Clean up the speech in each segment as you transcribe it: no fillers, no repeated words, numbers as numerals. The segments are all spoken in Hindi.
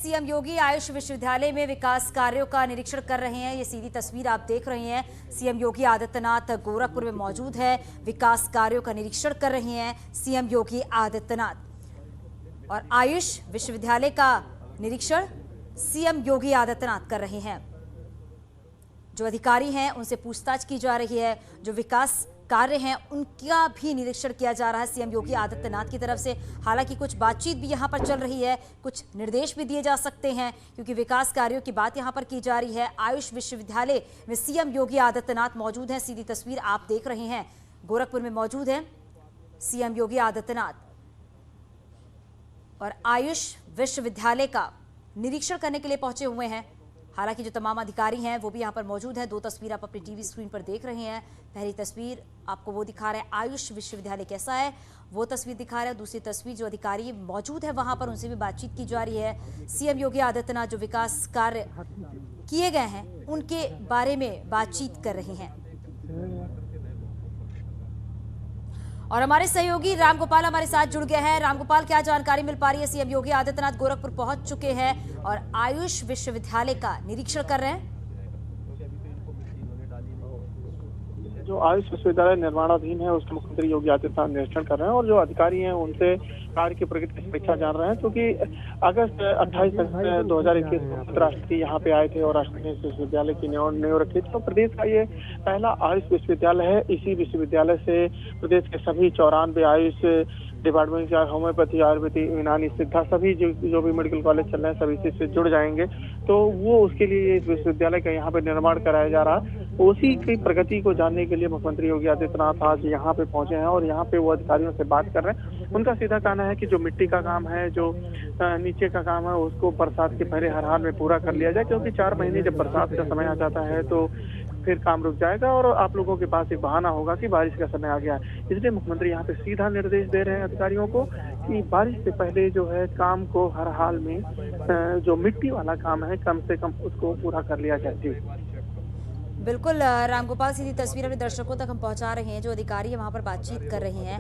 सीएम योगी आयुष विश्वविद्यालय में विकास कार्यों का निरीक्षण कर रहे हैं। ये सीधी तस्वीर आप देख रहे हैं। सीएम योगी आदित्यनाथ गोरखपुर में मौजूद है, विकास कार्यों का निरीक्षण कर रहे हैं सीएम योगी आदित्यनाथ। और आयुष विश्वविद्यालय का निरीक्षण सीएम योगी आदित्यनाथ कर रहे हैं। जो अधिकारी हैं उनसे पूछताछ की जा रही है, जो विकास कार्य हैं उनका भी निरीक्षण किया जा रहा है सीएम योगी आदित्यनाथ की तरफ से। हालांकि कुछ बातचीत भी यहां पर चल रही है, कुछ निर्देश भी दिए जा सकते हैं, क्योंकि विकास कार्यों की बात यहां पर की जा रही है। आयुष विश्वविद्यालय में सीएम योगी आदित्यनाथ मौजूद हैं। सीधी तस्वीर आप देख रहे हैं, गोरखपुर में मौजूद हैं सीएम योगी आदित्यनाथ और आयुष विश्वविद्यालय का निरीक्षण करने के लिए पहुंचे हुए हैं। हालांकि जो तमाम अधिकारी हैं वो भी यहाँ पर मौजूद हैं। दो तस्वीर आप अपनी टीवी स्क्रीन पर देख रहे हैं। पहली तस्वीर आपको वो दिखा रहा है आयुष विश्वविद्यालय कैसा है, वो तस्वीर दिखा रहा है। दूसरी तस्वीर जो अधिकारी मौजूद है वहां पर उनसे भी बातचीत की जा रही है। सीएम योगी आदित्यनाथ जो विकास कार्य किए गए हैं उनके बारे में बातचीत कर रहे हैं। और हमारे सहयोगी रामगोपाल हमारे साथ जुड़ गए हैं। रामगोपाल, क्या जानकारी मिल पा रही है? सीएम योगी आदित्यनाथ गोरखपुर पहुंच चुके हैं और आयुष विश्वविद्यालय का निरीक्षण कर रहे हैं। जो आयुष विश्वविद्यालय निर्माणाधीन है उसका मुख्यमंत्री योगी आदित्यनाथ निरीक्षण कर रहे हैं और जो अधिकारी हैं उनसे कार्य की प्रगति की समीक्षा जान रहे हैं, क्योंकि अगस्त 28 अगस्त 2021 को राष्ट्रपति यहाँ पे आए थे और राष्ट्रपति ने इस विश्वविद्यालय की नींव रखी थी। तो प्रदेश का ये पहला आयुष विश्वविद्यालय है। इसी विश्वविद्यालय से प्रदेश के सभी 94 आयुष डिपार्टमेंट, होम्योपैथी, आयुर्वेदिक, यूनानी, सिद्धा, सभी जो भी मेडिकल कॉलेज चल रहे हैं सभी से जुड़ जाएंगे। तो वो उसके लिए इस विश्वविद्यालय का यहाँ पे निर्माण कराया जा रहा है। उसी की प्रगति को जानने के लिए मुख्यमंत्री योगी आदित्यनाथ आज यहाँ पे पहुंचे हैं और यहाँ पे वो अधिकारियों से बात कर रहे हैं। उनका सीधा कहना है कि जो मिट्टी का काम है, जो नीचे का काम है, उसको बरसात के पहले हर हाल में पूरा कर लिया जाए, क्योंकि 4 महीने जब बरसात का समय आ जाता है तो फिर काम रुक जाएगा और आप लोगों के पास एक बहाना होगा कि बारिश का समय आ गया है। इसलिए मुख्यमंत्री यहाँ पे सीधा निर्देश दे रहे हैं अधिकारियों को कि बारिश से पहले जो है काम को हर हाल में जो मिट्टी वाला काम है कम से कम उसको पूरा कर लिया जाए। जी बिल्कुल रामगोपाल, सीधी तस्वीर अपने दर्शकों तक हम पहुंचा रहे हैं। जो अधिकारी वहां पर बातचीत कर रहे हैं।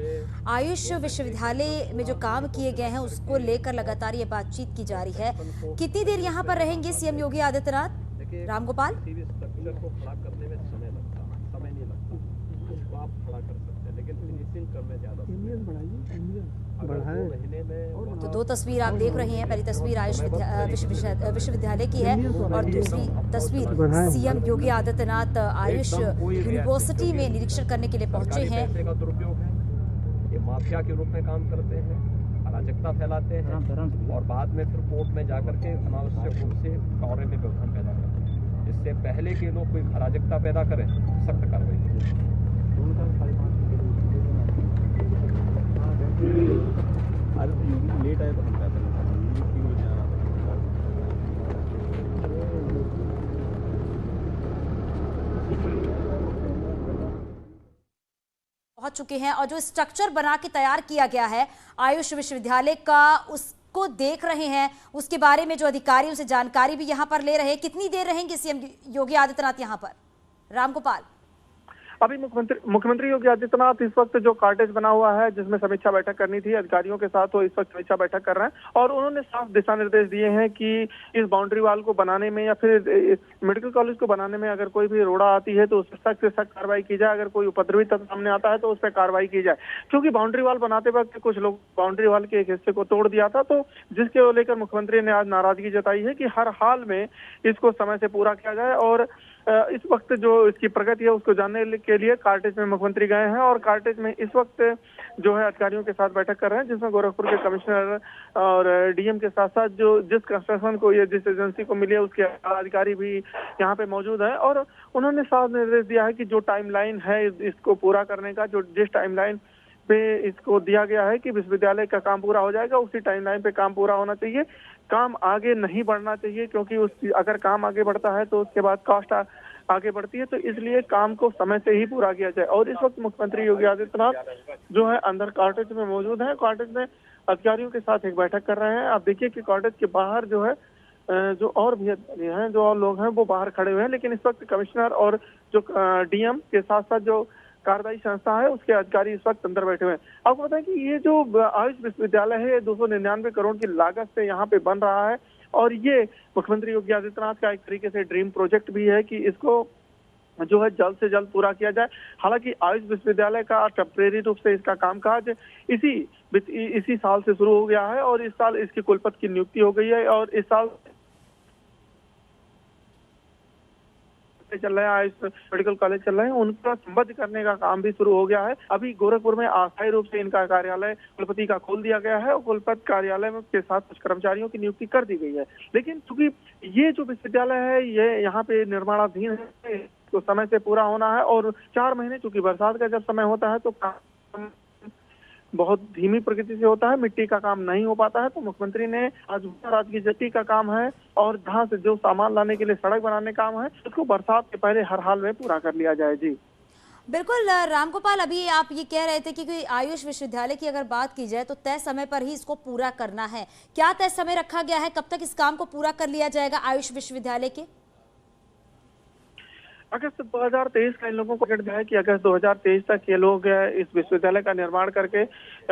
आयुष विश्वविद्यालय में जो काम किए गए हैं उसको लेकर लगातार ये बातचीत की जा रही है। कितनी देर यहाँ पर रहेंगे सीएम योगी आदित्यनाथ? रामगोपाल, को खड़ा करने में समय नहीं लगता, उसको आप खड़ा कर सकते हैं, लेकिन फिनिशिंग करने ज्यादा तो दो तस्वीर आप देख रहे हैं। पहली तस्वीर आयुष विश्वविद्यालय की है और दूसरी तस्वीर सीएम योगी आदित्यनाथ आयुष यूनिवर्सिटी में निरीक्षण करने के लिए पहुंचे हैं। का दुरुपयोग है, ये माफिया के रूप में काम करते हैं, अराजकता फैलाते हैं और बाद में फिर कोर्ट में जाकर के अनावश्यक रूप से कार्य में व्यवधान पैदा करते हैं। इससे पहले के लोग कोई अराजकता पैदा करें, सख्त कार्रवाई करें। लेट आए तो हम पहुंच चुके हैं और जो स्ट्रक्चर बना के तैयार किया गया है आयुष विश्वविद्यालय का उसको देख रहे हैं। उसके बारे में जो अधिकारी उनसे जानकारी भी यहां पर ले रहे हैं। कितनी देर रहेंगे सीएम योगी आदित्यनाथ यहां पर? रामगोपाल, अभी मुख्यमंत्री योगी आदित्यनाथ इस वक्त जो कार्टेज बना हुआ है जिसमें समीक्षा बैठक करनी थी अधिकारियों के साथ, वो इस वक्त समीक्षा बैठक कर रहे हैं और उन्होंने साफ दिशा निर्देश दिए हैं कि इस बाउंड्री वाल को बनाने में या फिर मेडिकल कॉलेज को बनाने में अगर कोई भी रोड़ा आती है तो उस पर सख्त से सख्त कार्रवाई की जाए। अगर कोई उपद्रवी तत्व सामने आता है तो उस पर कार्रवाई की जाए, क्योंकि बाउंड्री वाल बनाते वक्त कुछ लोग बाउंड्री वाल के एक हिस्से को तोड़ दिया था, तो जिसके लेकर मुख्यमंत्री ने आज नाराजगी जताई है कि हर हाल में इसको समय से पूरा किया जाए। और इस वक्त जो इसकी प्रगति है उसको जानने के लिए कार्टेज में मुख्यमंत्री गए हैं और कार्टेज में इस वक्त जो है अधिकारियों के साथ बैठक कर रहे हैं, जिसमें गोरखपुर के कमिश्नर और डीएम के साथ साथ जो जिस कंस्ट्रक्शन को या जिस एजेंसी को मिली है उसके अधिकारी भी यहाँ पे मौजूद हैं और उन्होंने साफ निर्देश दिया है कि जो टाइमलाइन है इसको पूरा करने का, जो जिस टाइमलाइन पे इसको दिया गया है कि विश्वविद्यालय का काम पूरा हो जाएगा उसी टाइमलाइन पे काम पूरा होना चाहिए। काम आगे नहीं बढ़ना चाहिए, क्योंकि अगर काम आगे बढ़ता है तो उसके बाद कॉस्ट आगे बढ़ती है, तो इसलिए काम को समय से ही पूरा किया जाए। और इस वक्त मुख्यमंत्री योगी आदित्यनाथ जो है अंदर कॉटेज में मौजूद है। कॉटेज में अधिकारियों के साथ एक बैठक कर रहे हैं। आप देखिए कि कॉटेज के बाहर जो है जो और भी अधिकारी हैं, जो और लोग हैं वो बाहर खड़े हुए हैं, लेकिन इस वक्त कमिश्नर और जो डीएम के साथ साथ जो कार्यदायी संस्था है उसके अधिकारी इस वक्त अंदर बैठे हुए हैं। आपको पता है कि ये जो आयुष विश्वविद्यालय है 299 करोड़ की लागत से यहाँ पे बन रहा है और ये मुख्यमंत्री योगी आदित्यनाथ का एक तरीके से ड्रीम प्रोजेक्ट भी है कि इसको जो है जल्द से जल्द पूरा किया जाए। हालांकि आयुष विश्वविद्यालय का टेम्परेरी रूप से इसका कामकाज इसी साल से शुरू हो गया है और इस साल इसकी कुलपति की नियुक्ति हो गई है और इस साल चल रहे हैं आयुष मेडिकल कॉलेज चल रहे हैं, उनका संबद्ध करने का काम भी शुरू हो गया है। अभी गोरखपुर में अस्थायी रूप से इनका कार्यालय कुलपति का खोल दिया गया है और कुलपति कार्यालय के साथ कुछ कर्मचारियों की नियुक्ति कर दी गई है। लेकिन चूंकि ये जो विश्वविद्यालय है ये यहाँ पे निर्माणाधीन है, तो समय से पूरा होना है और 4 महीने चूंकि बरसात का जब समय होता है तो काम बहुत धीमी प्रकृति से होता है, मिट्टी का काम नहीं हो पाता है। तो मुख्यमंत्री ने आज की जट्टी का काम है और जहाँ से जो सामान लाने के लिए सड़क बनाने का काम है उसको बरसात के पहले हर हाल में पूरा कर लिया जाए। जी बिल्कुल रामगोपाल, अभी आप ये कह रहे थे कि आयुष विश्वविद्यालय की अगर बात की जाए तो तय समय पर ही इसको पूरा करना है। क्या तय समय रखा गया है, कब तक इस काम को पूरा कर लिया जाएगा आयुष विश्वविद्यालय के? अगस्त 2023 का इन लोगों को टिकट दिया है कि अगस्त 2023 तक ये लोग इस विश्वविद्यालय का निर्माण करके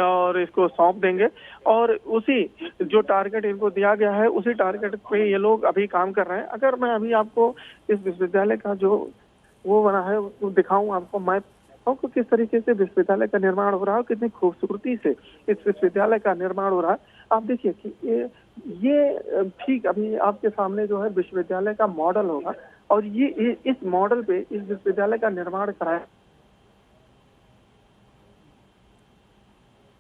और इसको सौंप देंगे और उसी जो टारगेट इनको दिया गया है उसी टारगेट पे ये लोग अभी काम कर रहे हैं। अगर मैं अभी आपको इस विश्वविद्यालय का जो वो बना है वो दिखाऊं आपको, मैं आपको किस तरीके से विश्वविद्यालय का निर्माण हो रहा है, कितनी खूबसूरती से इस विश्वविद्यालय का निर्माण हो रहा है। आप देखिए कि ये ठीक अभी आपके सामने जो है विश्वविद्यालय का मॉडल होगा और ये इस मॉडल पे इस विश्वविद्यालय का निर्माण कराया।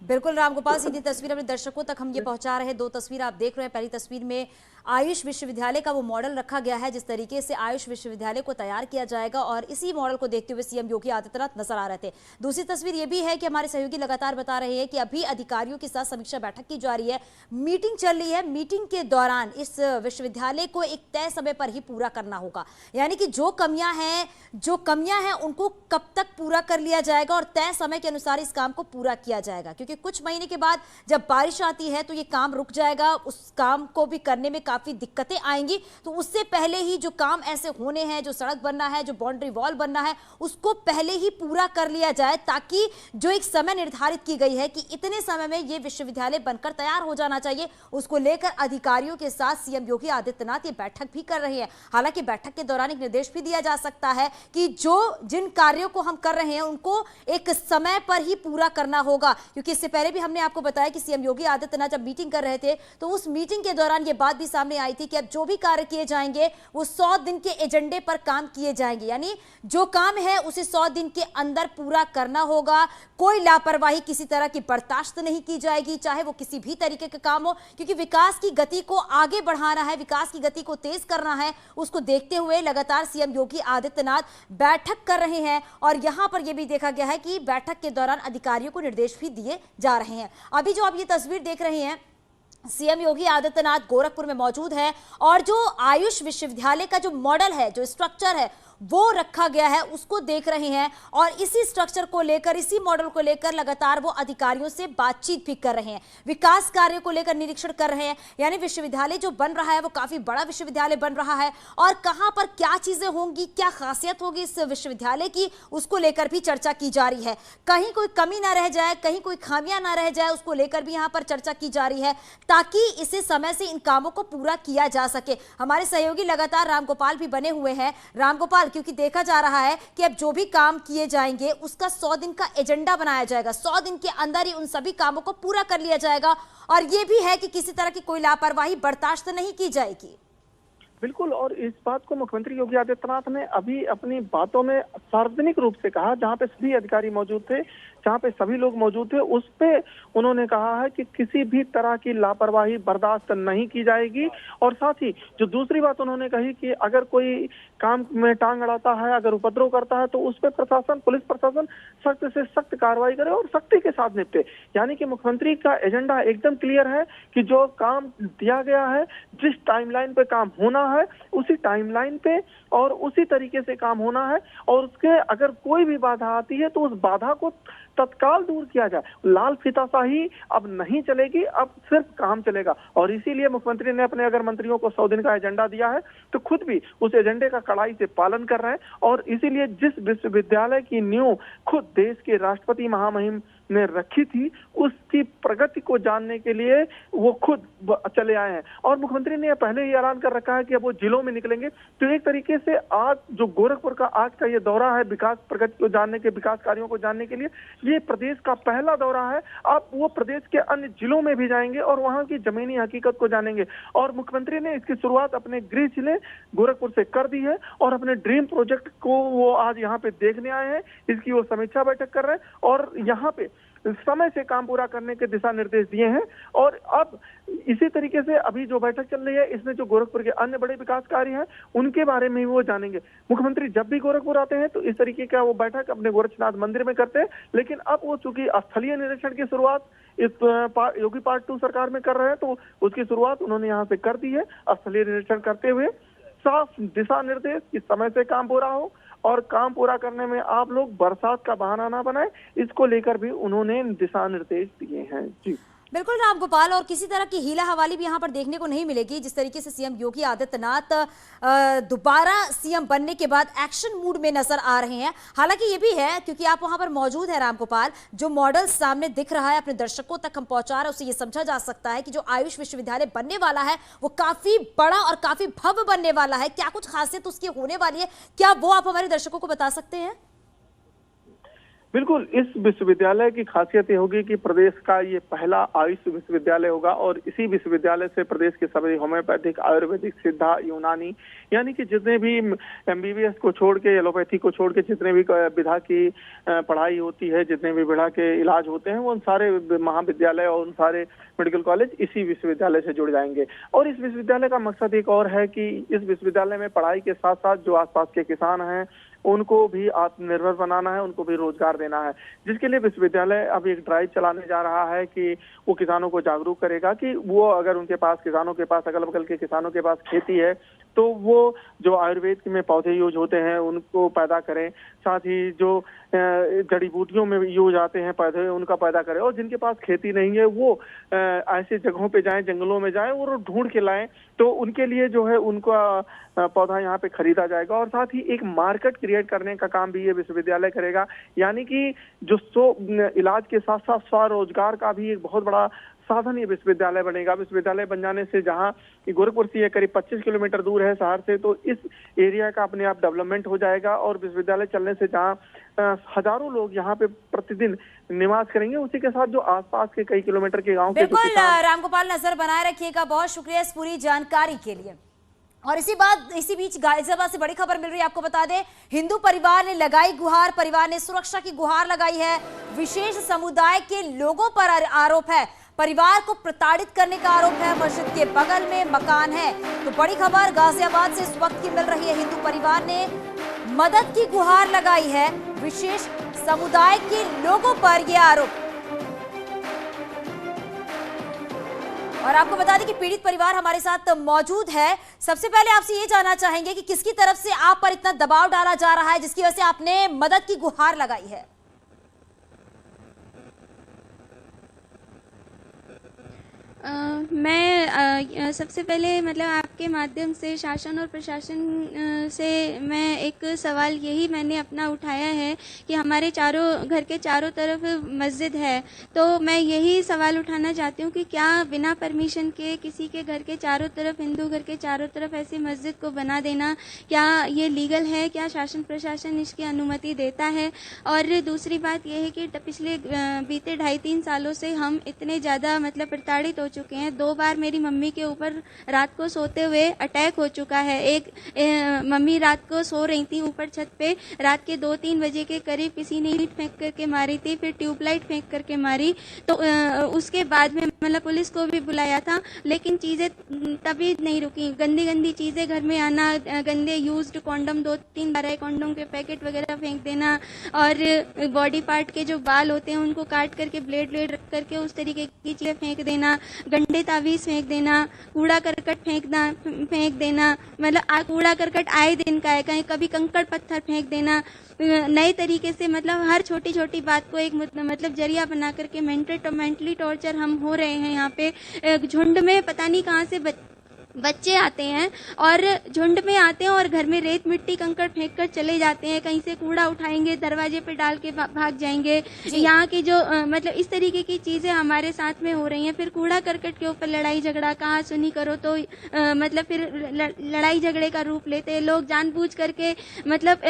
बिल्कुल रामगोपाल, सीधी तस्वीर अपने दर्शकों तक हम ये पहुंचा रहे हैं। 2 तस्वीर आप देख रहे हैं। पहली तस्वीर में आयुष विश्वविद्यालय का वो मॉडल रखा गया है जिस तरीके से आयुष विश्वविद्यालय को तैयार किया जाएगा और इसी मॉडल को देखते हुए सीएम योगी आदित्यनाथ नजर आ रहे थे। दूसरी तस्वीर ये भी है कि हमारे सहयोगी लगातार बता रहे हैं कि अभी अधिकारियों के साथ समीक्षा बैठक की जा रही है, मीटिंग चल रही है। मीटिंग के दौरान इस विश्वविद्यालय को एक तय समय पर ही पूरा करना होगा, यानी कि जो कमियां हैं उनको कब तक पूरा कर लिया जाएगा और तय समय के अनुसार इस काम को पूरा किया जाएगा। क्योंकि कुछ महीने के बाद जब बारिश आती है तो ये काम रुक जाएगा, उस काम को भी करने में काफी दिक्कतें आएंगी। तो उससे पहले ही जो काम ऐसे होने हैं, जो सड़क बनना है, जो बाउंड्री वॉल बनना है, उसको पहले ही पूरा कर लिया जाए ताकि जो एक समय निर्धारित की गई है कि इतने समय में ये विश्वविद्यालय बनकर तैयार हो जाना चाहिए, उसको लेकर अधिकारियों के साथ सीएम योगी आदित्यनाथ ये बैठक भी कर रहे हैं। हालांकि बैठक के दौरान एक निर्देश भी दिया जा सकता है कि जिन कार्यों को हम कर रहे हैं उनको एक समय पर ही पूरा करना होगा। क्योंकि इससे पहले भी हमने आपको बताया कि सीएम योगी आदित्यनाथ जब मीटिंग कर रहे थे तो उस मीटिंग के दौरान ये बात भी सामने आई थी कि अब जो भी कार्य किए जाएंगे वो 100 दिन के एजेंडे पर काम किए जाएंगे, यानी जो काम है उसे 100 दिन के अंदर पूरा करना होगा। कोई लापरवाही किसी तरह की बर्दाश्त नहीं की जाएगी, चाहे वो किसी भी तरीके का काम हो, क्योंकि विकास की गति को आगे बढ़ाना है, विकास की गति को तेज करना है। उसको देखते हुए लगातार सीएम योगी आदित्यनाथ बैठक कर रहे हैं और यहां पर यह भी देखा गया है कि बैठक के दौरान अधिकारियों को निर्देश भी दिए जा रहे हैं। अभी जो आप ये तस्वीर देख रहे हैं, सीएम योगी आदित्यनाथ गोरखपुर में मौजूद है और जो आयुष विश्वविद्यालय का जो मॉडल है, जो स्ट्रक्चर है वो रखा गया है, उसको देख रहे हैं और इसी स्ट्रक्चर को लेकर, इसी मॉडल को लेकर लगातार वो अधिकारियों से बातचीत भी कर रहे हैं, विकास कार्यों को लेकर निरीक्षण कर रहे हैं। यानी विश्वविद्यालय जो बन रहा है वो काफी बड़ा विश्वविद्यालय बन रहा है और कहां पर क्या चीजें होंगी, क्या खासियत होगी इस विश्वविद्यालय की, उसको लेकर भी चर्चा की जा रही है। कहीं कोई कमी ना रह जाए, कहीं कोई खामियां ना रह जाए, उसको लेकर भी यहां पर चर्चा की जा रही है ताकि इसे समय से इन कामों को पूरा किया जा सके। हमारे सहयोगी लगातार रामगोपाल भी बने हुए हैं। रामगोपाल, क्योंकि देखा जा रहा है कि अब जो भी काम किए जाएंगे उसका 100 दिन का एजेंडा बनाया जाएगा, 100 दिन के अंदर ही उन सभी कामों को पूरा कर लिया जाएगा और यह भी है कि किसी तरह की कोई लापरवाही बर्दाश्त नहीं की जाएगी। बिल्कुल, और इस बात को मुख्यमंत्री योगी आदित्यनाथ ने अभी अपनी बातों में सार्वजनिक रूप से कहा, जहां पे सभी अधिकारी मौजूद थे, जहां पे सभी लोग मौजूद थे, उस पे उन्होंने कहा है कि किसी भी तरह की लापरवाही बर्दाश्त नहीं की जाएगी। और साथ ही जो दूसरी बात उन्होंने कही कि अगर कोई काम में टांग अड़ाता है, अगर उपद्रव करता है तो उस पर प्रशासन, पुलिस प्रशासन सख्त से सख्त कार्रवाई करे और सख्ती के साथ निपटे। यानी कि मुख्यमंत्री का एजेंडा एकदम क्लियर है कि जो काम दिया गया है, जिस टाइमलाइन पे काम होना है उसी टाइमलाइन पे और उसी तरीके से काम होना है और उसके अगर कोई भी बाधा आती है तो उस बाधा को तत्काल दूर किया जाए। लाल फीताशाही अब नहीं चलेगी, अब सिर्फ काम चलेगा। और इसीलिए मुख्यमंत्री ने अपने अगर मंत्रियों को 100 दिन का एजेंडा दिया है तो खुद भी उस एजेंडे का कड़ाई से पालन कर रहे हैं। और इसीलिए जिस विश्वविद्यालय की नींव खुद देश के राष्ट्रपति महामहिम ने रखी थी उसकी प्रगति को जानने के लिए वो खुद चले आए हैं। और मुख्यमंत्री ने पहले ही ऐलान कर रखा है कि अब वो जिलों में निकलेंगे। तो एक तरीके से आज जो गोरखपुर का आज का ये दौरा है विकास प्रगति को जानने के, विकास कार्यों को जानने के लिए, ये प्रदेश का पहला दौरा है। अब वो प्रदेश के अन्य जिलों में भी जाएंगे और वहां की जमीनी हकीकत को जानेंगे। और मुख्यमंत्री ने इसकी शुरुआत अपने गृह जिले गोरखपुर से कर दी है और अपने ड्रीम प्रोजेक्ट को वो आज यहाँ पे देखने आए हैं। इसकी वो समीक्षा बैठक कर रहे हैं और यहाँ पे समय से काम पूरा करने के दिशा निर्देश दिए हैं। और अब इसी तरीके से अभी जो बैठक चल रही है इसमें जो गोरखपुर के अन्य बड़े विकास कार्य हैं उनके बारे में वो जानेंगे। मुख्यमंत्री जब भी गोरखपुर आते हैं तो इस तरीके का वो बैठक अपने गोरक्षनाथ मंदिर में करते हैं, लेकिन अब वो चूंकि स्थलीय निरीक्षण की शुरुआत इस योगी पार्ट 2 सरकार में कर रहे हैं तो उसकी शुरुआत उन्होंने यहाँ से कर दी है। स्थलीय निरीक्षण करते हुए साफ दिशा निर्देश कि समय से काम पूरा हो और काम पूरा करने में आप लोग बरसात का बहाना ना बनाए, इसको लेकर भी उन्होंने दिशा निर्देश दिए हैं। जी बिल्कुल राम गोपाल, और किसी तरह की हीला हवाली भी यहाँ पर देखने को नहीं मिलेगी। जिस तरीके से सीएम योगी आदित्यनाथ दोबारा सीएम बनने के बाद एक्शन मूड में नजर आ रहे हैं। हालांकि ये भी है, क्योंकि आप वहां पर मौजूद है राम गोपाल, जो मॉडल सामने दिख रहा है अपने दर्शकों तक हम पहुंचा रहे हैं, उससे ये समझा जा सकता है कि जो आयुष विश्वविद्यालय बनने वाला है वो काफी बड़ा और काफी भव्य बनने वाला है। क्या कुछ खासियत उसकी होने वाली है, क्या वो आप हमारे दर्शकों को बता सकते हैं? बिल्कुल, इस विश्वविद्यालय की खासियत ये होगी कि प्रदेश का ये पहला आयुष विश्वविद्यालय होगा और इसी विश्वविद्यालय से प्रदेश के सभी होम्योपैथिक, आयुर्वेदिक, सिद्धा, यूनानी यानी कि जितने भी एमबीबीएस को छोड़ के, एलोपैथी को छोड़ के जितने भी विधा की पढ़ाई होती है, जितने भी विधा के इलाज होते हैं, वो उन सारे महाविद्यालय और उन सारे मेडिकल कॉलेज इसी विश्वविद्यालय से जुड़ जाएंगे। और इस विश्वविद्यालय का मकसद एक और है कि इस विश्वविद्यालय में पढ़ाई के साथ साथ जो आसपास के किसान हैं उनको भी आत्मनिर्भर बनाना है, उनको भी रोजगार देना है, जिसके लिए विश्वविद्यालय अब एक ड्राइव चलाने जा रहा है कि वो किसानों को जागरूक करेगा कि वो अगर उनके पास, किसानों के पास, अगल बगल के किसानों के पास खेती है तो वो जो आयुर्वेद में पौधे यूज होते हैं उनको पैदा करें, साथ ही जो जड़ी बूटियों में यूज आते हैं पौधे उनका पैदा करें। और जिनके पास खेती नहीं है वो ऐसे जगहों पे जाएं, जंगलों में जाएं और ढूंढ के लाएं, तो उनके लिए जो है उनका पौधा यहाँ पे खरीदा जाएगा। और साथ ही एक मार्केट क्रिएट करने का काम भी ये विश्वविद्यालय करेगा, यानी कि जो इलाज के साथ साथ स्वरोजगार का भी एक बहुत बड़ा साधन ये विश्वविद्यालय बनेगा। विश्वविद्यालय बन जाने से जहाँ गोरखपुर से ये करीब 25 किलोमीटर दूर है शहर से, तो इस एरिया का अपने आप डेवलपमेंट हो जाएगा और विश्वविद्यालय चलने से जहाँ हजारों लोग यहाँ पे प्रतिदिन निवास करेंगे, उसी के साथ जो आसपास के कई किलोमीटर के गाँव के बिल्कुल रामगोपाल, नजर बनाए रखिएगा। बहुत शुक्रिया इस पूरी जानकारी के लिए। और इसी बीच गाजियाबाद से बड़ी खबर मिल रही है, आपको बता दें, हिंदू परिवार ने लगाई गुहार, परिवार ने सुरक्षा की गुहार लगाई है। विशेष समुदाय के लोगों पर आरोप है, परिवार को प्रताड़ित करने का आरोप है, मस्जिद के बगल में मकान है। तो बड़ी खबर गाजियाबाद से इस वक्त की मिल रही है, हिंदू परिवार ने मदद की गुहार लगाई है, विशेष समुदाय के लोगों पर यह आरोप। और आपको बता दें कि पीड़ित परिवार हमारे साथ मौजूद है। सबसे पहले आपसे ये जानना चाहेंगे कि किसकी तरफ से आप पर इतना दबाव डाला जा रहा है जिसकी वजह से आपने मदद की गुहार लगाई है? मैं सबसे पहले मतलब आपके माध्यम से शासन और प्रशासन से मैं एक सवाल यही मैंने अपना उठाया है कि हमारे घर के चारों तरफ मस्जिद है, तो मैं यही सवाल उठाना चाहती हूँ कि क्या बिना परमिशन के किसी के घर के चारों तरफ, हिंदू घर के चारों तरफ ऐसी मस्जिद को बना देना, क्या ये लीगल है? क्या शासन प्रशासन इसकी अनुमति देता है? और दूसरी बात यह है कि पिछले बीते 2.5-3 सालों से हम इतने ज़्यादा मतलब प्रताड़ित हो चुके हैं। 2 बार मेरी मम्मी के ऊपर रात को सोते हुए अटैक हो चुका है। एक मम्मी रात को सो रही थी ऊपर छत पे, रात के 2-3 बजे के करीब किसी ने ईंट फेंक करके मारी थी, फिर ट्यूबलाइट फेंक करके मारी। तो उसके बाद में मतलब पुलिस को भी बुलाया था, लेकिन चीज़ें तभी नहीं रुकी। गंदी गंदी चीज़ें घर में आना, गंदे यूज्ड कॉन्डम 2-3 बार कॉन्डम के पैकेट वगैरह फेंक देना, और बॉडी पार्ट के जो बाल होते हैं उनको काट करके ब्लेड रख करके उस तरीके की चीज़ें फेंक देना, गंदे तावीज़ फेंक देना, कूड़ा करकट फेंक देना, मतलब कूड़ा करकट आए दिन का है, कहीं कभी कंकड़ पत्थर फेंक देना, नए तरीके से मतलब हर छोटी छोटी बात को एक मतलब जरिया बना करके मेंटली टॉर्चर हम हो रहे हैं। यहाँ पे झुंड में पता नहीं कहाँ से बच्चे आते हैं और झुंड में आते हैं और घर में रेत मिट्टी कंकड़ फेंक कर चले जाते हैं, कहीं से कूड़ा उठाएंगे दरवाजे पे डाल के भाग जाएंगे। यहाँ की जो मतलब इस तरीके की चीज़ें हमारे साथ में हो रही हैं। फिर कूड़ा करकट के ऊपर लड़ाई झगड़ा, कहाँ सुनी करो तो मतलब फिर लड़ाई झगड़े का रूप लेते हैं लोग जानबूझ करके। मतलब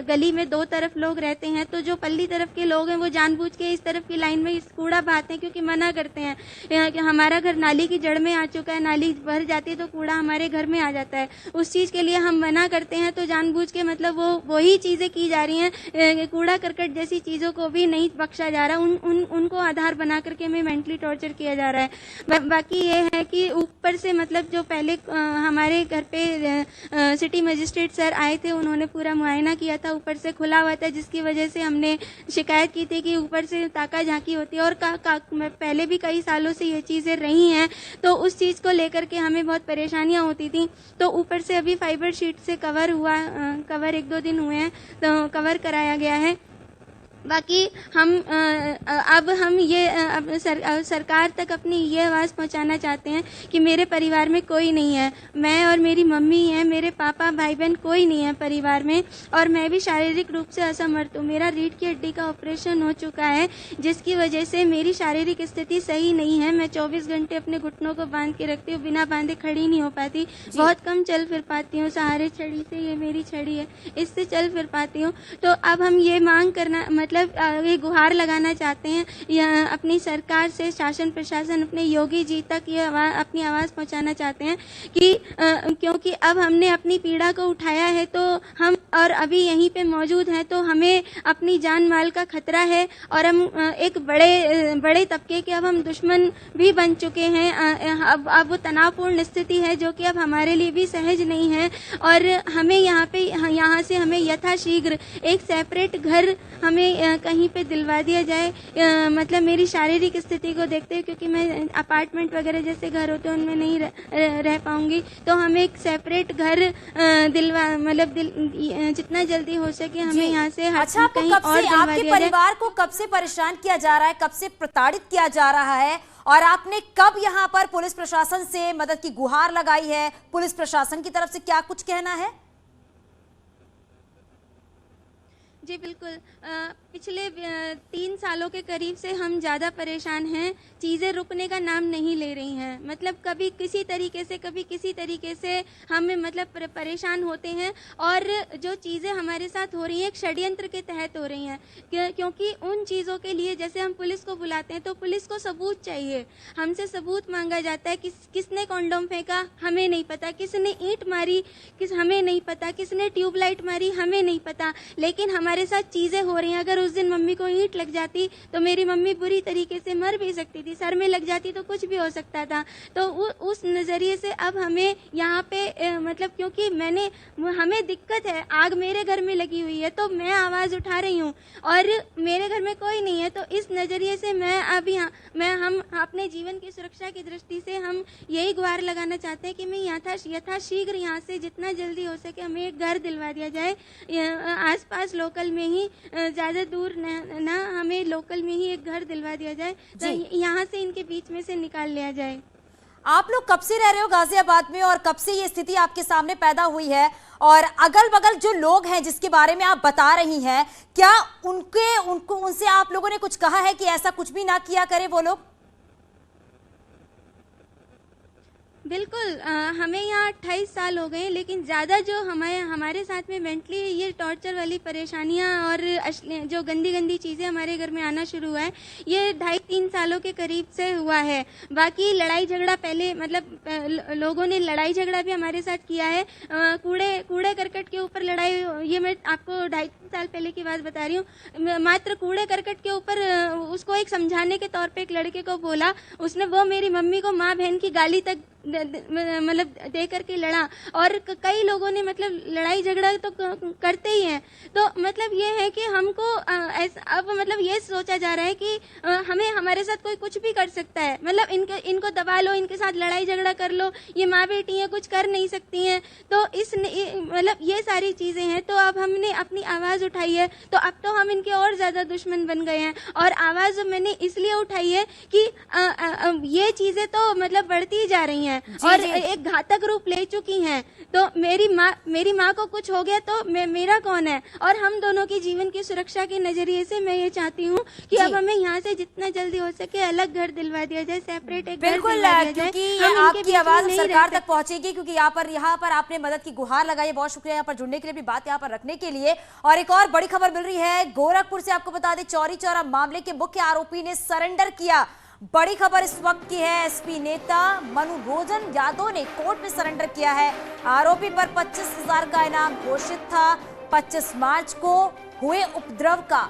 गली में दो तरफ लोग रहते हैं, तो जो पल्ली तरफ के लोग हैं वो जानबूझ के इस तरफ की लाइन में इस कूड़ा बहाते हैं, क्योंकि मना करते हैं कि हमारा घर नाली की जड़ में आ चुका है, नाली भर जाती है तो कूड़ा हमारे घर में आ जाता है। उस चीज़ के लिए हम मना करते हैं, तो जानबूझ के मतलब वही चीज़ें की जा रही हैं। कूड़ा करकट जैसी चीज़ों को भी नहीं बख्शा जा रहा, उनको आधार बना करके हमें मेंटली टॉर्चर किया जा रहा है। बाकी ये है कि ऊपर से मतलब जो पहले हमारे घर पे सिटी मजिस्ट्रेट सर आए थे, उन्होंने पूरा मुआयना किया था, ऊपर से खुला हुआ था, जिसकी वजह से हमने शिकायत की थी कि ऊपर से ताका झांकी होती है। और पहले भी कई सालों से ये चीज़ें रही हैं, तो उस चीज़ को लेकर के हमें बहुत परेशानियां होती थी। तो ऊपर से अभी फाइबर शीट से कवर हुआ, कवर 1-2 दिन हुए हैं तो कवर कराया गया है। बाकी अब हम ये सरकार तक अपनी ये आवाज़ पहुंचाना चाहते हैं कि मेरे परिवार में कोई नहीं है, मैं और मेरी मम्मी हैं, मेरे पापा भाई बहन कोई नहीं है परिवार में, और मैं भी शारीरिक रूप से असमर्थ हूँ। मेरा रीढ़ की हड्डी का ऑपरेशन हो चुका है, जिसकी वजह से मेरी शारीरिक स्थिति सही नहीं है। मैं 24 घंटे अपने घुटनों को बांध के रखती हूँ, बिना बांधे खड़ी नहीं हो पाती, बहुत कम चल फिर पाती हूँ। सहारे छड़ी से, ये मेरी छड़ी है, इससे चल फिर पाती हूँ। तो अब हम ये मांग करना मतलब ये गुहार लगाना चाहते हैं अपनी सरकार से, शासन प्रशासन अपने योगी जी तक ये अपनी आवाज़ पहुंचाना चाहते हैं कि क्योंकि अब हमने अपनी पीड़ा को उठाया है, तो हम और अभी यहीं पे मौजूद हैं, तो हमें अपनी जान माल का खतरा है, और हम एक बड़े तबके के अब हम दुश्मन भी बन चुके हैं। अब वो तनावपूर्ण स्थिति है जो कि अब हमारे लिए भी सहज नहीं है, और हमें यहाँ से हमें यथाशीघ्र एक सेपरेट घर हमें कहीं पे दिलवा दिया जाए। मतलब मेरी शारीरिक स्थिति को देखते हुए, क्योंकि मैं अपार्टमेंट वगैरह जैसे घर होते हैं उनमें नहीं रह पाऊंगी, तो हमें एक सेपरेट घर दिलवा मतलब जितना जल्दी हो सके हमें यहाँ से अच्छा, कहीं और दिलवा आपके दिया जाए। परिवार को कब से परेशान किया जा रहा है, कब से प्रताड़ित किया जा रहा है, और आपने कब यहाँ पर पुलिस प्रशासन से मदद की गुहार लगाई है? पुलिस प्रशासन की तरफ से क्या कुछ कहना है? जी बिल्कुल, पिछले 3 सालों के करीब से हम ज़्यादा परेशान हैं। चीज़ें रुकने का नाम नहीं ले रही हैं। मतलब कभी किसी तरीके से हम मतलब परेशान होते हैं, और जो चीज़ें हमारे साथ हो रही हैं एक षड्यंत्र के तहत हो रही हैं, क्योंकि उन चीज़ों के लिए जैसे हम पुलिस को बुलाते हैं तो पुलिस को सबूत चाहिए, हमसे सबूत मांगा जाता है। किसने कॉन्डोम फेंका हमें नहीं पता, किसने ईंट मारी हमें नहीं पता, किसने ट्यूबलाइट मारी हमें नहीं पता, लेकिन हमारे साथ चीज़ें हो रही हैं। अगर उस दिन मम्मी को ईंट लग जाती तो मेरी मम्मी बुरी तरीके से मर भी सकती थी, सर में लग जाती तो कुछ भी हो सकता था। तो उस नज़रिए से अब हमें यहाँ पे मतलब क्योंकि हमें दिक्कत है, आग मेरे घर में लगी हुई है तो मैं आवाज़ उठा रही हूँ, और मेरे घर में कोई नहीं है। तो इस नज़रिए से हम अपने जीवन की सुरक्षा की दृष्टि से हम यही गुहार लगाना चाहते हैं कि मैं यथाशीघ्र यहाँ से जितना जल्दी हो सके हमें एक घर दिलवा दिया जाए, आसपास लोकल में ही, ज़्यादा दूर ना, हमें लोकल में ही एक घर दिलवा दिया जाए, तो यहाँ से इनके बीच में से निकाल लिया जाए। आप लोग कब से रह रहे हो गाजियाबाद में, और कब से ये स्थिति आपके सामने पैदा हुई है? और अगल बगल जो लोग हैं जिसके बारे में आप बता रही हैं, क्या उनसे आप लोगों ने कुछ कहा है कि ऐसा कुछ भी ना किया करे वो लोग? बिल्कुल, हमें यहाँ 28 साल हो गए, लेकिन ज़्यादा जो हमारे साथ में मेंटली ये टॉर्चर वाली परेशानियाँ और जो गंदी चीज़ें हमारे घर में आना शुरू हुआ है, ये 2.5-3 सालों के करीब से हुआ है। बाकी लड़ाई झगड़ा पहले मतलब लोगों ने लड़ाई झगड़ा भी हमारे साथ किया है। कूड़े करकट के ऊपर लड़ाई, ये मैं आपको 2.5-3 साल पहले की बात बता रही हूँ। मात्र कूड़े करकट के ऊपर उसको एक समझाने के तौर पर एक लड़के को बोला, उसने वो मेरी मम्मी को माँ बहन की गाली तक मतलब दे करके लड़ा, और कई लोगों ने मतलब लड़ाई झगड़ा तो करते ही हैं। तो मतलब ये है कि हमको अब मतलब ये सोचा जा रहा है कि हमें हमारे साथ कोई कुछ भी कर सकता है, मतलब इनको दबा लो, इनके साथ लड़ाई झगड़ा कर लो, ये माँ बेटी हैं, कुछ कर नहीं सकती हैं। तो मतलब ये सारी चीज़ें हैं। तो अब हमने अपनी आवाज़ उठाई है, तो अब तो हम इनके और ज़्यादा दुश्मन बन गए हैं। और आवाज़ मैंने इसलिए उठाई है कि ये चीज़ें तो मतलब बढ़ती ही जा रही हैं। हैं और एक घातक रूप ले चुकी हैं। तो मेरी माँ को कुछ हो गया तो मेरा कौन है? और हम दोनों की जीवन की सुरक्षा के नजरिए से मैं ये चाहती हूँ कि अब हमें यहाँ से जितना जल्दी हो सके अलग घर दिलवा दिया जाए, सेपरेट एक घर बिल्कुल, दिलवा दिया क्योंकि जाए। आपकी आवाज सरकार तक पहुंचेगी, क्योंकि यहाँ पर आपने मदद की गुहार लगाई। बहुत शुक्रिया यहाँ पर जुड़ने के लिए, भी बात यहाँ पर रखने के लिए। और एक और बड़ी खबर मिल रही है गोरखपुर से। आपको बता दें, चौरी चौरा मामले के मुख्य आरोपी ने सरेंडर किया। बड़ी खबर इस वक्त की है, एसपी नेता मनोरोजन यादव ने कोर्ट में सरेंडर किया है। आरोपी पर 25,000 का इनाम घोषित था। 25 मार्च को हुए उपद्रव का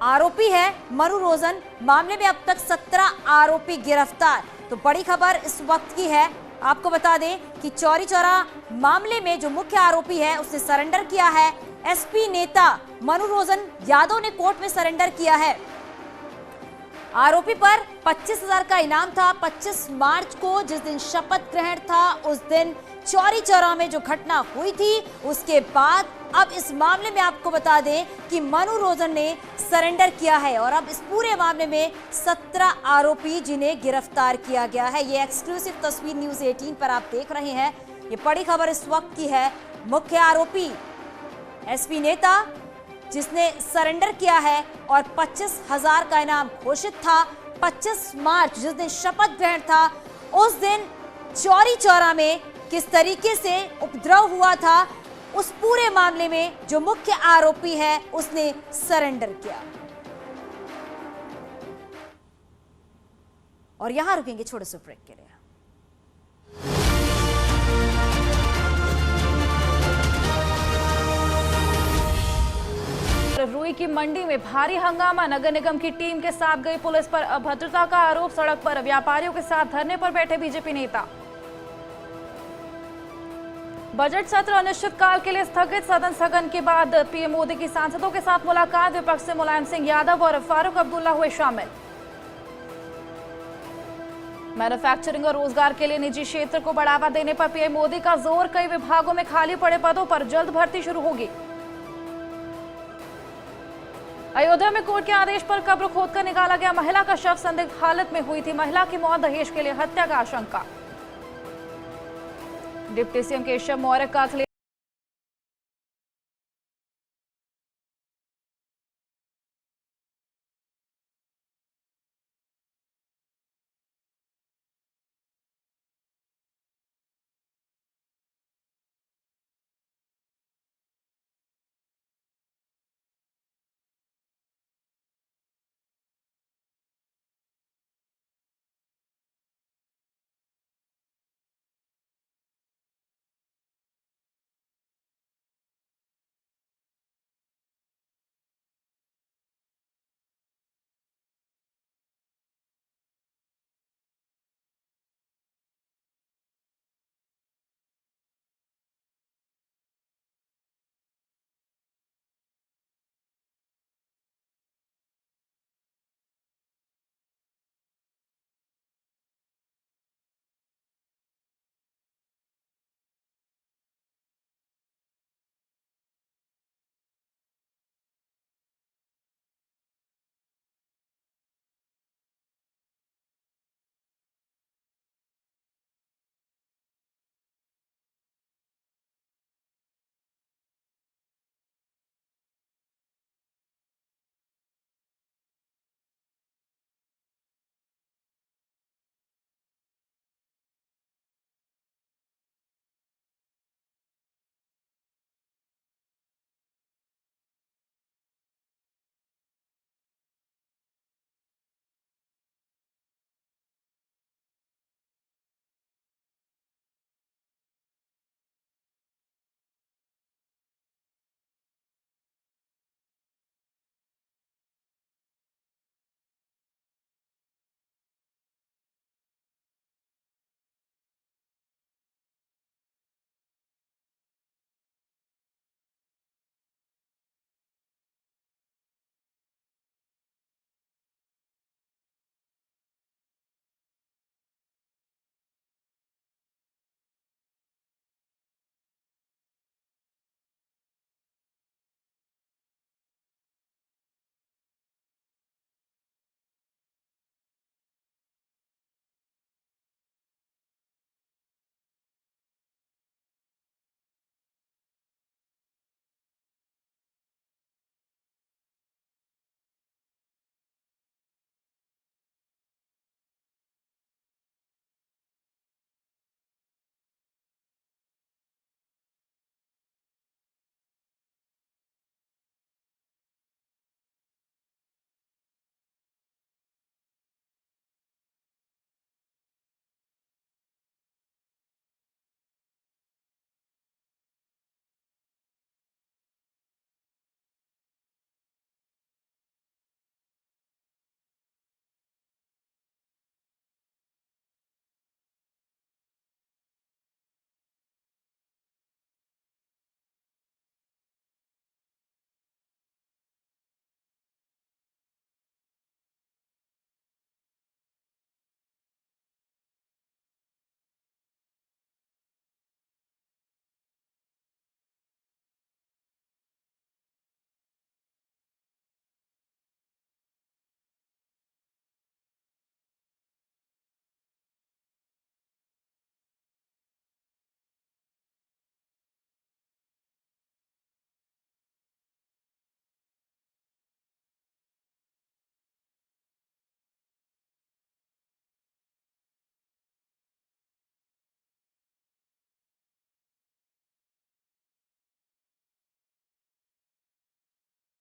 आरोपी है मनोरोजन। मामले में अब तक 17 आरोपी गिरफ्तार। तो बड़ी खबर इस वक्त की है। आपको बता दें कि चौरी चौरा मामले में जो मुख्य आरोपी है उसने सरेंडर किया है। एसपी नेता मनोरोजन यादव ने कोर्ट में सरेंडर किया है। आरोपी पर 25,000 का इनाम था। 25 मार्च को जिस दिन शपथ ग्रहण था, उस दिन चौरी चौरा में जो घटना हुई थी, उसके बाद अब इस मामले में आपको बता दें कि मनोरोजन ने सरेंडर किया है। और अब इस पूरे मामले में 17 आरोपी जिन्हें गिरफ्तार किया गया है। ये एक्सक्लूसिव तस्वीर न्यूज़ 18 पर आप देख रहे हैं। ये बड़ी खबर इस वक्त की है। मुख्य आरोपी एसपी नेता जिसने सरेंडर किया है और 25,000 का इनाम घोषित था। 25 मार्च जिस दिन शपथ ग्रहण था, उस दिन चौरी चौरा में किस तरीके से उपद्रव हुआ था, उस पूरे मामले में जो मुख्य आरोपी है उसने सरेंडर किया। और यहां रुकेंगे छोटे से ब्रेक के लिए। रुई की मंडी में भारी हंगामा। नगर निगम की टीम के साथ गई पुलिस पर अभद्रता का आरोप। सड़क पर व्यापारियों के साथ धरने पर बैठे बीजेपी नेता। बजट सत्र अनिश्चितकाल के लिए स्थगित। सदन स्थगन के बाद पीएम मोदी की सांसदों के साथ मुलाकात। विपक्ष से मुलायम सिंह यादव और फारूक अब्दुल्ला हुए शामिल। मैन्युफैक्चरिंग और रोजगार के लिए निजी क्षेत्र को बढ़ावा देने पर पीएम मोदी का जोर। कई विभागों में खाली पड़े पदों पर जल्द भर्ती शुरू होगी। अयोध्या में कोर्ट के आदेश पर कब्र खोदकर निकाला गया महिला का शव। संदिग्ध हालत में हुई थी महिला की मौत। दहेज के लिए हत्या का आशंका। डिप्टी सीएम केशव मौर्य का